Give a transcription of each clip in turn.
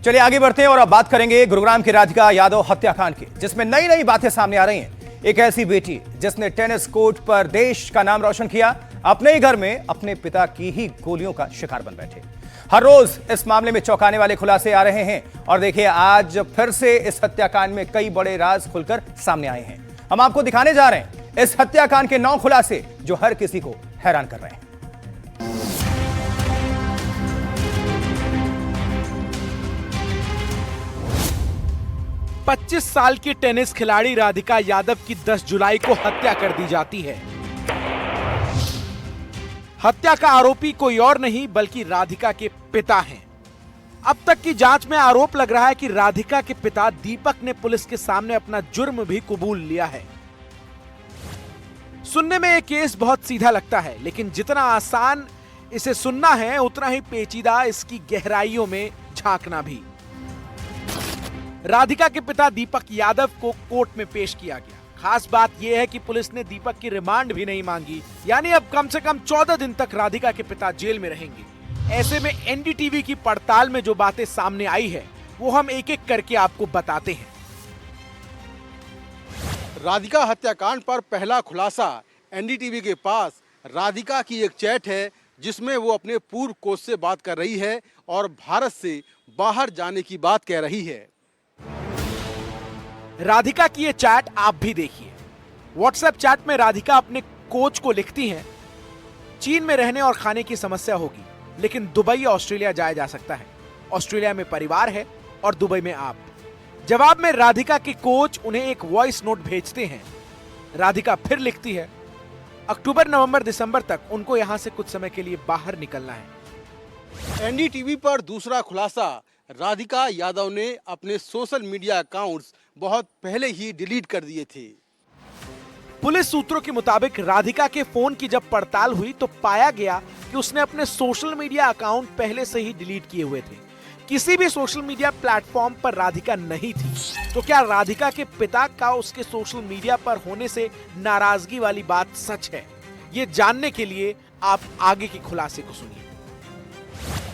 चलिए आगे बढ़ते हैं और अब बात करेंगे गुरुग्राम की राधिका यादव हत्याकांड की, जिसमें नई नई बातें सामने आ रही हैं। एक ऐसी बेटी जिसने टेनिस कोर्ट पर देश का नाम रोशन किया, अपने ही घर में अपने पिता की ही गोलियों का शिकार बन बैठे। हर रोज इस मामले में चौंकाने वाले खुलासे आ रहे हैं और देखिए आज फिर से इस हत्याकांड में कई बड़े राज खुलकर सामने आए हैं। हम आपको दिखाने जा रहे हैं इस हत्याकांड के 9 खुलासे जो हर किसी को हैरान कर रहे हैं। 25 साल की टेनिस खिलाड़ी राधिका यादव की 10 जुलाई को हत्या कर दी जाती है। हत्या का आरोपी कोई और नहीं बल्कि राधिका के पिता हैं। अब तक की जांच में आरोप लग रहा है कि राधिका के पिता दीपक ने पुलिस के सामने अपना जुर्म भी कबूल लिया है। सुनने में यह केस बहुत सीधा लगता है, लेकिन जितना आसान इसे सुनना है उतना ही पेचीदा इसकी गहराइयों में झांकना भी। राधिका के पिता दीपक यादव को कोर्ट में पेश किया गया। खास बात यह है कि पुलिस ने दीपक की रिमांड भी नहीं मांगी, यानी अब कम से कम 14 दिन तक राधिका के पिता जेल में रहेंगे। ऐसे में एनडीटीवी की पड़ताल में जो बातें सामने आई है वो हम एक एक करके आपको बताते हैं। राधिका हत्याकांड पर पहला खुलासा एनडीटीवी के पास राधिका की एक चैट है जिसमें वो अपने पूर्व कोच से बात कर रही है और भारत से बाहर जाने की बात कह रही है। राधिका की ये चैट आप भी देखिए। व्हाट्सएप चैट में राधिका अपने कोच को लिखती हैं, चीन में रहने और खाने की समस्या होगी, लेकिन दुबई या ऑस्ट्रेलिया जाया जा सकता है। ऑस्ट्रेलिया में परिवार है और दुबई में आप। जवाब में राधिका के कोच उन्हें एक वॉइस नोट भेजते हैं। राधिका फिर लिखती है, अक्टूबर, नवंबर, दिसंबर तक उनको यहां से कुछ समय के लिए बाहर निकलना है। एनडीटीवी पर दूसरा खुलासा, राधिका यादव ने अपने सोशल मीडिया अकाउंट्स बहुत पहले ही डिलीट कर दिए थे। पुलिस सूत्रों के मुताबिक राधिका के फोन की जब पड़ताल हुई तो पाया गया कि उसने अपने सोशल मीडिया अकाउंट पहले से ही डिलीट किए हुए थे। किसी भी सोशल मीडिया प्लेटफॉर्म पर राधिका नहीं थी। तो क्या राधिका के पिता का उसके सोशल मीडिया पर होने से नाराजगी वाली बात सच है? ये जानने के लिए आप आगे के खुलासे को सुनिए।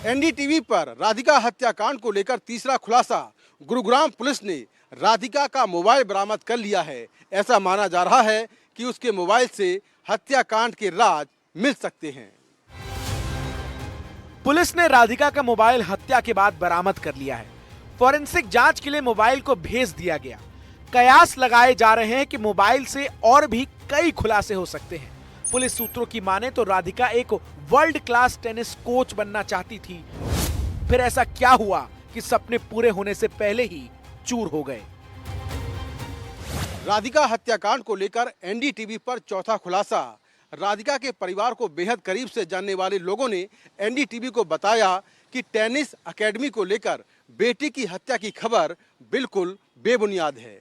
एनडीटीवी पर राधिका हत्याकांड को लेकर तीसरा खुलासा, गुरुग्राम पुलिस ने राधिका का मोबाइल बरामद कर लिया है। ऐसा माना जा रहा है कि उसके मोबाइल से हत्याकांड के राज मिल सकते हैं। पुलिस ने राधिका का मोबाइल हत्या के बाद बरामद कर लिया है। फॉरेंसिक जांच के लिए मोबाइल को भेज दिया गया। कयास लगाए जा रहे हैं कि मोबाइल से और भी कई खुलासे हो सकते हैं। पुलिस सूत्रों की माने तो राधिका एक वर्ल्ड क्लास टेनिस कोच बनना चाहती थी। फिर ऐसा क्या हुआ कि सपने पूरे होने से पहले ही चूर हो गए? राधिका हत्याकांड को लेकर एनडीटीवी पर चौथा खुलासा, राधिका के परिवार को बेहद करीब से जानने वाले लोगों ने एनडीटीवी को बताया कि टेनिस एकेडमी को लेकर बेटी की हत्या की खबर बिल्कुल बेबुनियाद है।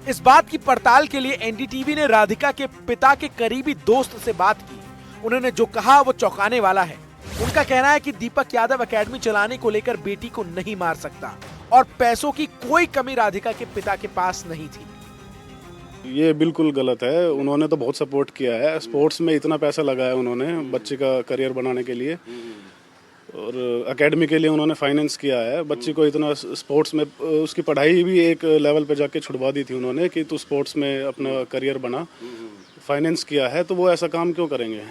इस बात की पड़ताल के लिए एनडीटीवी ने राधिका के पिता के करीबी दोस्त से बात की। उन्होंने जो कहा वो चौंकाने वाला है। उनका कहना है कि दीपक यादव एकेडमी चलाने को लेकर बेटी को नहीं मार सकता और पैसों की कोई कमी राधिका के पिता के पास नहीं थी। ये बिल्कुल गलत है। उन्होंने तो बहुत सपोर्ट किया है, स्पोर्ट्स में इतना पैसा लगाया उन्होंने बच्चे का करियर बनाने के लिए और एकेडमी के लिए उन्होंने फाइनेंस किया है। बच्ची को इतना स्पोर्ट्स में, उसकी पढ़ाई भी एक लेवल पे जाके छुड़वा दी थी उन्होंने कि तू स्पोर्ट्स में अपना करियर बना। फाइनेंस किया है तो वो ऐसा काम क्यों करेंगे?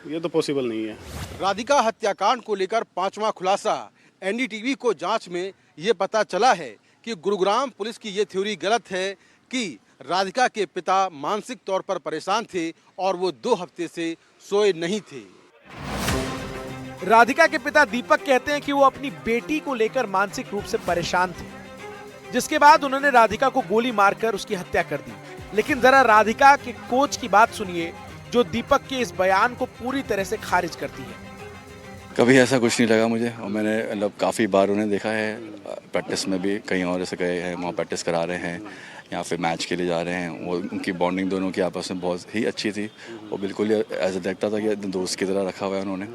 ये तो पॉसिबल नहीं है। राधिका हत्याकांड को लेकर पांचवा खुलासा, एनडीटीवी को जांच में ये पता चला है कि गुरुग्राम पुलिस की ये थ्योरी गलत है कि राधिका के पिता मानसिक तौर पर परेशान थे और वो 2 हफ्ते से सोए नहीं थे। राधिका के पिता दीपक कहते हैं कि वो अपनी बेटी को लेकर मानसिक रूप से परेशान थे, जिसके बाद उन्होंने राधिका को गोली मारकर उसकी हत्या कर दी। लेकिन जरा राधिका के कोच की बात सुनिए, जो दीपक के इस बयान को पूरी तरह से खारिज करती है। कभी ऐसा कुछ नहीं लगा मुझे और मैंने मतलब काफ़ी बार उन्हें देखा है प्रैक्टिस में भी, कहीं और ऐसे गए हैं, वहाँ प्रैक्टिस करा रहे हैं या फिर मैच के लिए जा रहे हैं। वो उनकी बॉन्डिंग दोनों की आपस में बहुत ही अच्छी थी। वो बिल्कुल ऐसा देखता था कि दोस्त की तरह रखा हुआ है उन्होंने।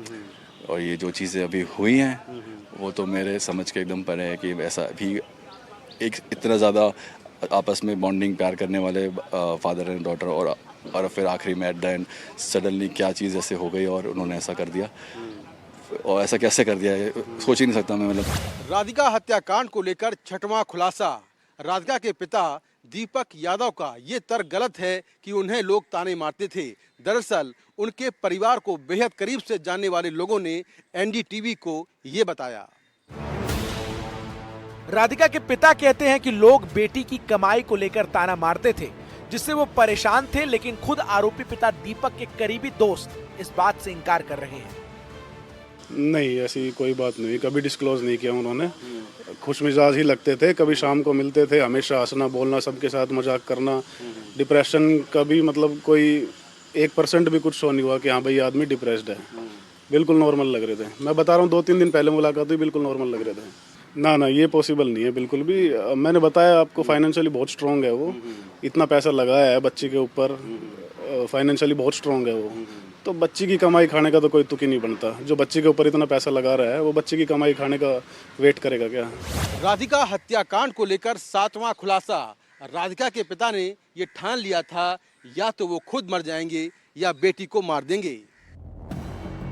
और ये जो चीज़ें अभी हुई हैं वो तो मेरे समझ के एकदम परे है कि ऐसा भी एक इतना ज़्यादा आपस में बॉन्डिंग प्यार करने वाले फादर एंड डॉटर और फिर आखिरी में एट द एंड सडनली क्या चीज़ ऐसे हो गई और उन्होंने ऐसा कर दिया। और ऐसा कैसे कर दिया है, सोच ही नहीं सकता मैं। मतलब राधिका हत्याकांड को लेकर छठवां खुलासा। राधिका के पिता दीपक यादव का ये तर्क गलत है कि उन्हें लोग ताने मारते थे। दरअसल उनके परिवार को बेहद करीब से जानने वाले लोगों ने एनडीटीवी को ये बताया। राधिका के पिता कहते हैं कि लोग बेटी की कमाई को लेकर ताना मारते थे, जिससे वो परेशान थे, लेकिन खुद आरोपी पिता दीपक के करीबी दोस्त इस बात से इनकार कर रहे हैं। नहीं, ऐसी कोई बात नहीं, कभी डिस्क्लोज नहीं किया उन्होंने। खुश मिजाज ही लगते थे, कभी शाम को मिलते थे, हमेशा हंसना बोलना, सबके साथ मजाक करना। डिप्रेशन कभी मतलब कोई 1% भी कुछ शो नहीं हुआ कि हाँ भाई आदमी डिप्रेस्ड है। बिल्कुल नॉर्मल लग रहे थे। मैं बता रहा हूँ 2-3 दिन पहले मुलाकात हुई, बिल्कुल नॉर्मल लग रहे थे। ना, ये पॉसिबल नहीं है बिल्कुल भी। मैंने बताया आपको, फाइनेंशियली बहुत स्ट्रांग है वो, इतना पैसा लगाया है बच्ची के ऊपर, फाइनेंशियली बहुत स्ट्रांग है वो। तो बच्ची की कमाई खाने का तो कोई तुक ही नहीं बनता। जो बच्ची के ऊपर इतना पैसा लगा रहा है वो बच्ची की कमाई खाने का वेट करेगा क्या? राधिका हत्याकांड को लेकर 7वां खुलासा। राधिका के पिता ने ये ठान लिया था या तो वो खुद मर जाएंगे या बेटी को मार देंगे।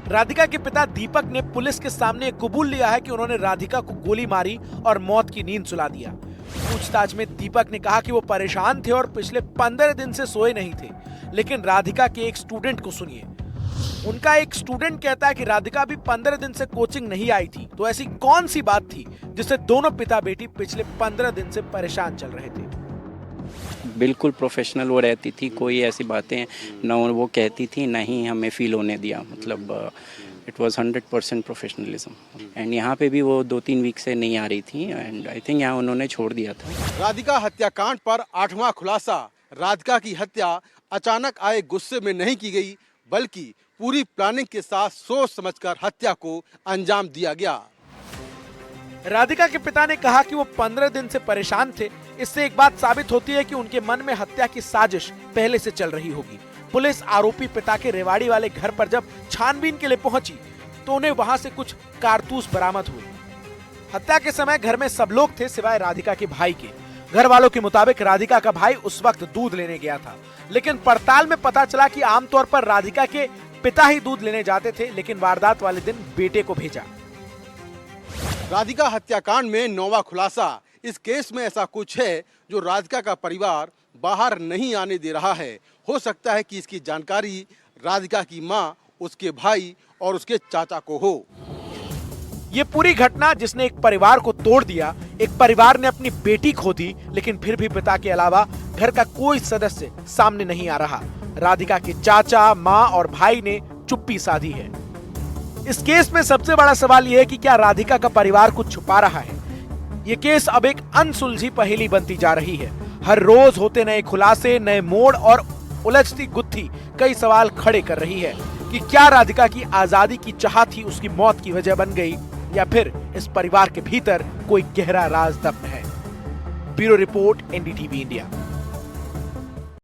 राधिका के पिता दीपक ने पुलिस के सामने कबूल लिया है कि उन्होंने राधिका को गोली मारी और मौत की नींद सुला दिया। पूछताछ में दीपक ने कहा कि वो परेशान थे और पिछले 15 दिन से सोए नहीं थे। लेकिन राधिका के एक स्टूडेंट को सुनिए। उनका एक स्टूडेंट कहता है कि राधिका भी 15 दिन से कोचिंग नहीं आई थी। तो ऐसी कौन सी बात थी जिससे दोनों पिता बेटी पिछले 15 दिन से परेशान चल रहे थे? बिल्कुल प्रोफेशनल वो रहती थी, कोई ऐसी बातें न वो कहती थी, ना ही हमें फील होने दिया। मतलब इट वाज 100% प्रोफेशनलिज्म। एंड यहाँ पे भी वो 2-3 वीक से नहीं आ रही थी एंड आई थिंक यहाँ उन्होंने छोड़ दिया था। राधिका हत्याकांड पर 8वां खुलासा। राधिका की हत्या अचानक आए गुस्से में नहीं की गई, बल्कि पूरी प्लानिंग के साथ सोच समझकर हत्या को अंजाम दिया गया। राधिका के पिता ने कहा कि वो 15 दिन से परेशान थे। इससे एक बात साबित होती है कि उनके मन में हत्या की साजिश पहले से चल रही होगी। पुलिस आरोपी पिता के रेवाड़ी वाले घर पर जब छानबीन के लिए पहुंची तो उन्हें वहां से कुछ कारतूस बरामद हुए। हत्या के समय घर में सब लोग थे सिवाय राधिका के भाई के। घर वालों के मुताबिक राधिका का भाई उस वक्त दूध लेने गया था, लेकिन पड़ताल में पता चला कि आमतौर पर राधिका के पिता ही दूध लेने जाते थे, लेकिन वारदात वाले दिन बेटे को भेजा। राधिका हत्याकांड में 9वां खुलासा। इस केस में ऐसा कुछ है जो राधिका का परिवार बाहर नहीं आने दे रहा है। हो सकता है कि इसकी जानकारी राधिका की मां, उसके भाई और उसके चाचा को हो। ये पूरी घटना जिसने एक परिवार को तोड़ दिया। एक परिवार ने अपनी बेटी खो दी, लेकिन फिर भी पिता के अलावा घर का कोई सदस्य सामने नहीं आ रहा। राधिका के चाचा, मां और भाई ने चुप्पी साधी है। इस केस में सबसे बड़ा सवाल यह है कि क्या राधिका का परिवार कुछ छुपा रहा है? ये केस अब एक अनसुलझी पहेली बनती जा रही है। हर रोज होते नए खुलासे, नए मोड़ और उलझती गुत्थी कई सवाल खड़े कर रही है कि क्या राधिका की आजादी की चाहत ही उसकी मौत की वजह बन गई, या फिर इस परिवार के भीतर कोई गहरा राज दफन है। Bureau report, NDTV India.